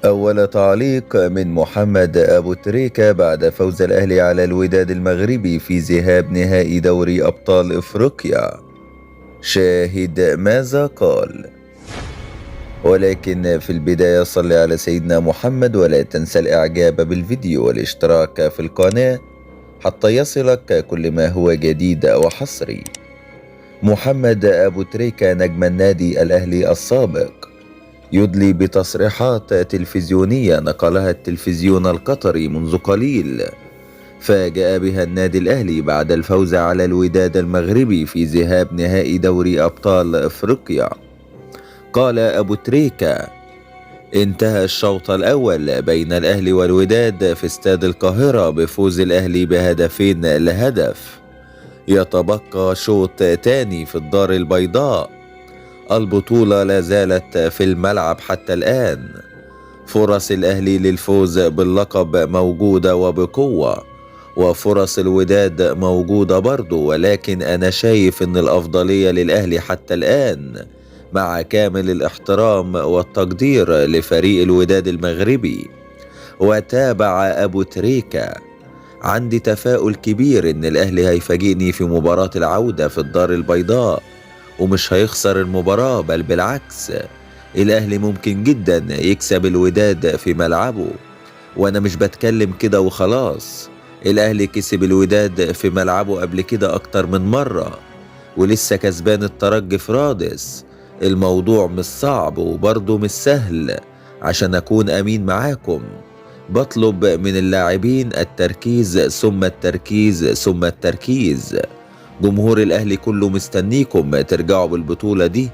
أول تعليق من محمد أبو تريكة بعد فوز الأهلي على الوداد المغربي في ذهاب نهائي دوري أبطال إفريقيا. شاهد ماذا قال. ولكن في البداية صل على سيدنا محمد ولا تنسى الإعجاب بالفيديو والاشتراك في القناة حتى يصلك كل ما هو جديد وحصري. محمد أبو تريكة نجم النادي الأهلي السابق يدلي بتصريحات تلفزيونية نقلها التلفزيون القطري منذ قليل، فاجأ بها النادي الأهلي بعد الفوز على الوداد المغربي في ذهاب نهائي دوري أبطال إفريقيا. قال أبو تريكة: انتهى الشوط الأول بين الأهلي والوداد في استاد القاهرة بفوز الأهلي بهدفين لهدف. يتبقى شوط تاني في الدار البيضاء. البطولة لا زالت في الملعب حتى الآن. فرص الأهلي للفوز باللقب موجودة وبقوة، وفرص الوداد موجودة برضو، ولكن أنا شايف أن الأفضلية للأهلي حتى الآن، مع كامل الاحترام والتقدير لفريق الوداد المغربي. وتابع أبو تريكة: عندي تفاؤل كبير أن الأهلي هيفاجئني في مباراة العودة في الدار البيضاء، ومش هيخسر المباراة، بل بالعكس الأهلي ممكن جدا يكسب الوداد في ملعبه. وأنا مش بتكلم كده وخلاص، الأهلي كسب الوداد في ملعبه قبل كده أكتر من مرة، ولسه كسبان الترجي في رادس. الموضوع مش صعب وبرضه مش سهل. عشان أكون أمين معاكم، بطلب من اللاعبين التركيز ثم التركيز ثم التركيز. جمهور الأهلي كله مستنيكم ترجعوا بالبطولة دي